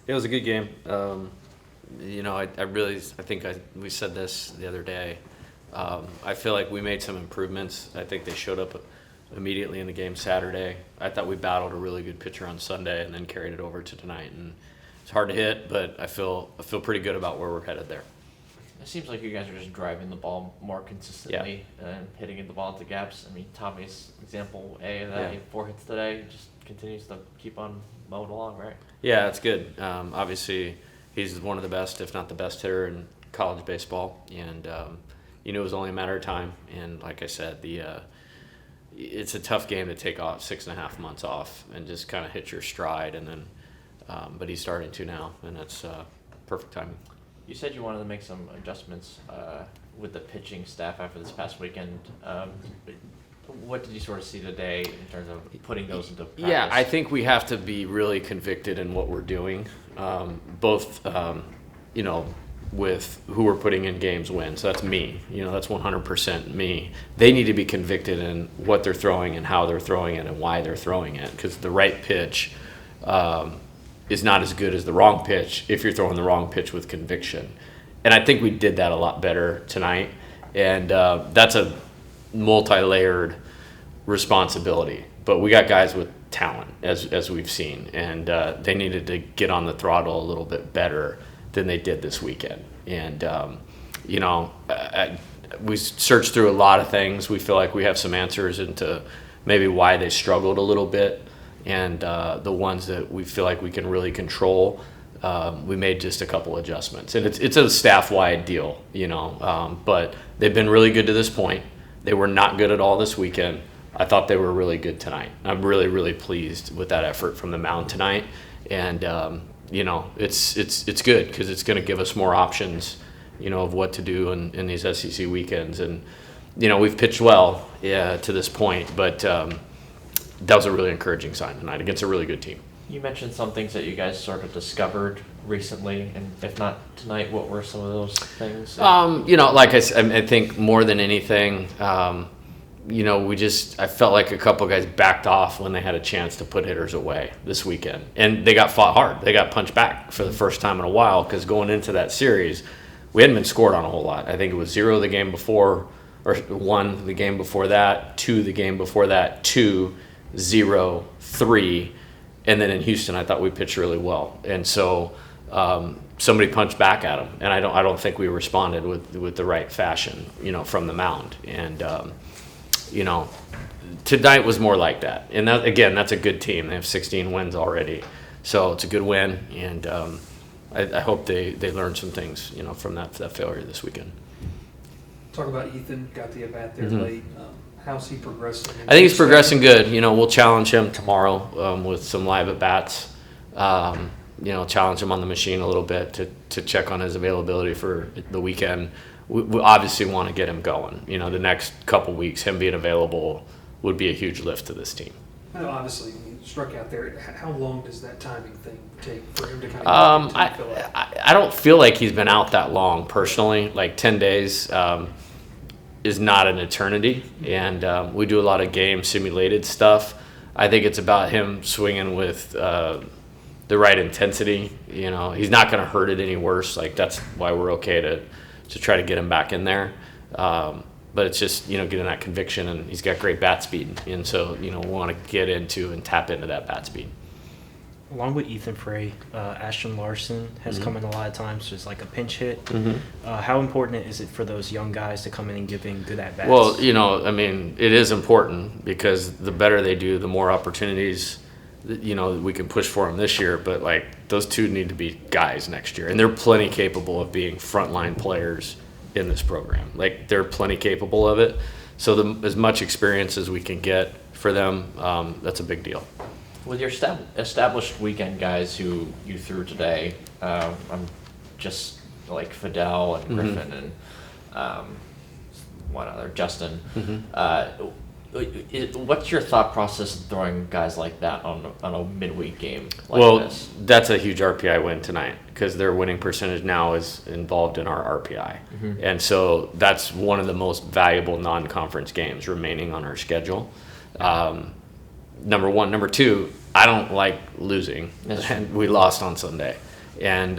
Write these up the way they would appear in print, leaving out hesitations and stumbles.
It was a good game. We said this the other day. I feel like we made some improvements. I think they showed up immediately in the game Saturday. I thought we battled a really good pitcher on Sunday and then carried it over to tonight. And it's hard to hit, but I feel pretty good about where we're headed there. It seems like you guys are just driving the ball more consistently and hitting the ball into gaps. I mean, Tommy's example A of that, he had 4 hits today, just continues to keep on mowing along, right? Yeah, it's good. Obviously, he's one of the best, if not the best hitter in college baseball, and you knew it was only a matter of time. And like I said, it's a tough game to take off 6.5 months off and just kind of hit your stride, and then, but he's starting to now, and that's perfect timing. You said you wanted to make some adjustments with the pitching staff after this past weekend. What did you sort of see today in terms of putting those into practice? Yeah, I think we have to be really convicted in what we're doing, both, with who we're putting in games when. So that's me. That's 100% me. They need to be convicted in what they're throwing and how they're throwing it and why they're throwing it, because the right pitch is not as good as the wrong pitch if you're throwing the wrong pitch with conviction. And I think we did that a lot better tonight. And that's a multi-layered responsibility. But we got guys with talent, as we've seen. And they needed to get on the throttle a little bit better than they did this weekend. And, we searched through a lot of things. We feel like we have some answers into maybe why they struggled a little bit. And the ones that we feel like we can really control, we made just a couple adjustments. And it's a staff-wide deal, but they've been really good to this point. They were not good at all this weekend. I thought they were really good tonight. I'm really, really pleased with that effort from the mound tonight. And, it's good because it's going to give us more options, of what to do in these SEC weekends. And, we've pitched well to this point, but that was a really encouraging sign tonight against a really good team. You mentioned some things that you guys sort of discovered recently, and if not tonight, what were some of those things? Like I said, I think more than anything, I felt like a couple guys backed off when they had a chance to put hitters away this weekend. And they got fought hard. They got punched back for the first time in a while, because going into that series, we hadn't been scored on a whole lot. I think it was 0 the game before, or 1 the game before that, 2 the game before that, 2, 0, 3. And then in Houston, I thought we pitched really well. And so somebody punched back at them. And I don't think we responded with the right fashion, from the mound. And, tonight was more like that. And that, again, that's a good team. They have 16 wins already. So it's a good win. And I hope they learn some things, from that failure this weekend. Talk about Ethan, got the at-bat there late. How's he progressing? I think he's progressing good. We'll challenge him tomorrow with some live at-bats. Challenge him on the machine a little bit to check on his availability for the weekend. We obviously want to get him going. The next couple weeks, him being available would be a huge lift to this team. Obviously, when you struck out there, how long does that timing thing take for him to kind of I don't feel like he's been out that long personally. Like 10 days is not an eternity, and we do a lot of game simulated stuff. I think it's about him swinging with the right intensity. He's not going to hurt it any worse. Like, that's why we're okay to try to get him back in there. But it's just, getting that conviction, and he's got great bat speed. And so, we want to get into and tap into that bat speed. Along with Ethan Frey, Ashton Larson has come in a lot of times just like a pinch hit. How important is it for those young guys to come in and giving good at-bats? Well, it is important, because the better they do, the more opportunities we can push for them this year. But those two need to be guys next year, and they're plenty capable of being frontline players in this program. They're plenty capable of it. So as much experience as we can get for them, that's a big deal. With your established weekend guys who you threw today, I'm just like Fidel and Griffin and one other, Justin. What's your thought process of throwing guys like that on a midweek game like this? Well, that's a huge RPI win tonight, because their winning percentage now is involved in our RPI. And so that's one of the most valuable non-conference games remaining on our schedule. Number one. Number two, I don't like losing, and we lost on Sunday. And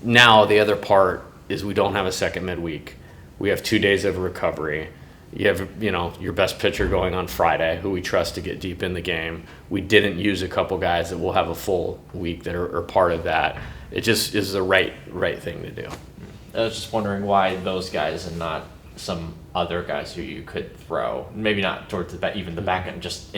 now the other part is we don't have a second midweek. We have 2 days of recovery. You have, your best pitcher going on Friday, who we trust to get deep in the game. We didn't use a couple guys that will have a full week that are part of that. It just is the right thing to do. I was just wondering why those guys and not some other guys who you could throw, maybe not towards even the back end, just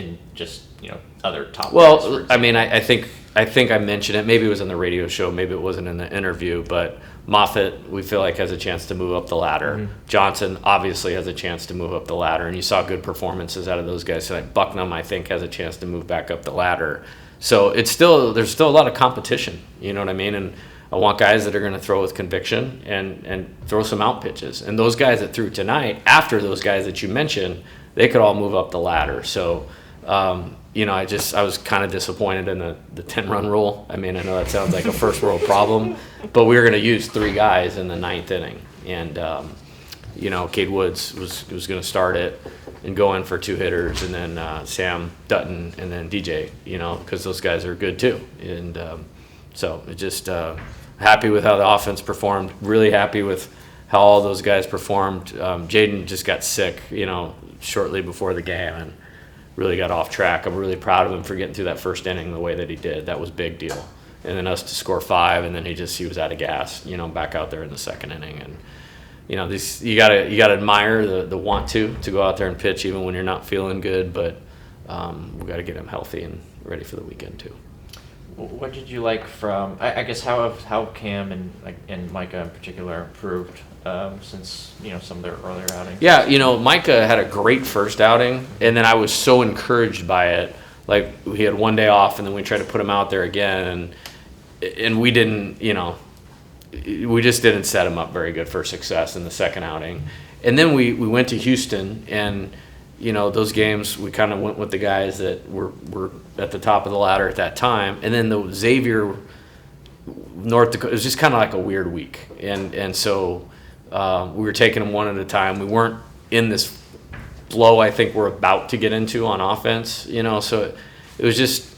other top guys, for Well, example. I mean, I think I mentioned it. Maybe it was in the radio show. Maybe it wasn't in the interview. But Moffitt, we feel like, has a chance to move up the ladder. Mm-hmm. Johnson obviously has a chance to move up the ladder, and you saw good performances out of those guys tonight. Bucknam, I think, has a chance to move back up the ladder. So there's still a lot of competition. You know what I mean? And I want guys that are going to throw with conviction and throw some out pitches. And those guys that threw tonight, after those guys that you mentioned, they could all move up the ladder. So, I was kind of disappointed in the 10-run rule. I mean, I know that sounds like a first world problem, but we were going to use 3 guys in the 9th inning. And, Cade Woods was going to start it and go in for 2 hitters, and then Sam Dutton and then DJ, because those guys are good too. And so it just happy with how the offense performed, really happy with how all those guys performed. Jaden just got sick, shortly before the game and really got off track. I'm really proud of him for getting through that first inning the way that he did. That was a big deal. And then us to score 5, and then he was out of gas, back out there in the second inning. And you gotta admire the want to go out there and pitch even when you're not feeling good. But we got to get him healthy and ready for the weekend too. What did you like from? I guess how Cam and Micah in particular improved since some of their earlier outings. Yeah, Micah had a great first outing, and then I was so encouraged by it. Like, he had 1 day off, and then we tried to put him out there again, and we didn't, we just didn't set him up very good for success in the second outing. And then we went to Houston, and those games we kind of went with the guys that were at the top of the ladder at that time. And then the Xavier, North Dakota, it was just kind of like a weird week. And so we were taking them one at a time. We weren't in this flow I think we're about to get into on offense, so it was just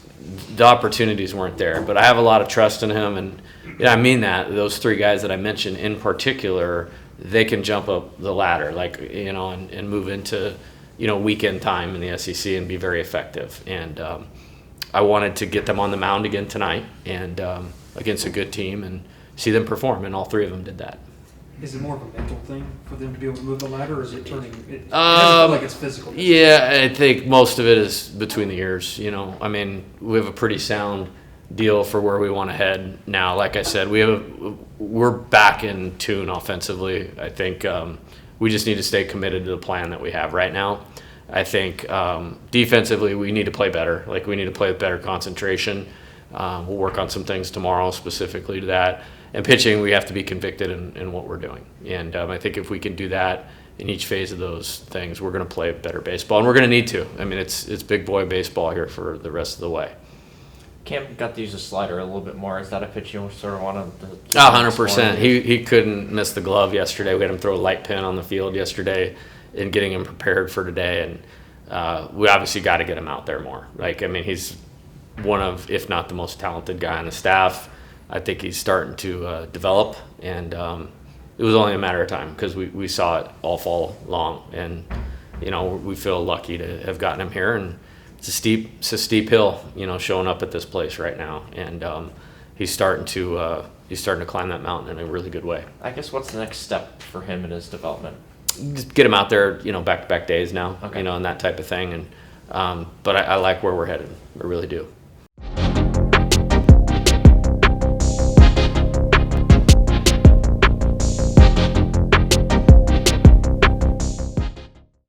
the opportunities weren't there. But I have a lot of trust in him, and I mean that. Those 3 guys that I mentioned in particular, they can jump up the ladder, and move into weekend time in the SEC and be very effective. And I wanted to get them on the mound again tonight and against a good team and see them perform, and all 3 of them did that. Is it more of a mental thing for them to be able to move the ladder, or is it turning? It doesn't feel like it's physical. Yeah, I think most of it is between the ears. I mean, we have a pretty sound deal for where we want to head now. Like I said, we're back in tune offensively. I think we just need to stay committed to the plan that we have right now. I think defensively we need to play better. Like, we need to play with better concentration. We'll work on some things tomorrow specifically to that. And pitching, we have to be convicted in what we're doing. And I think if we can do that in each phase of those things, we're going to play better baseball. And we're going to need to. I mean, it's big boy baseball here for the rest of the way. Cam got to use a slider a little bit more. Is that a pitch you sort of want to 100%. He couldn't miss the glove yesterday. We had him throw a light pin on the field yesterday in getting him prepared for today. And we obviously got to get him out there more. He's one of, if not the most talented guy on the staff. I think he's starting to develop, and it was only a matter of time because we saw it all fall along. And, we feel lucky to have gotten him here. And it's a steep hill, showing up at this place right now. And he's starting to climb that mountain in a really good way. I guess what's the next step for him in his development? Just get him out there, back-to-back days now, Okay. and that type of thing. And but I like where we're headed. I really do.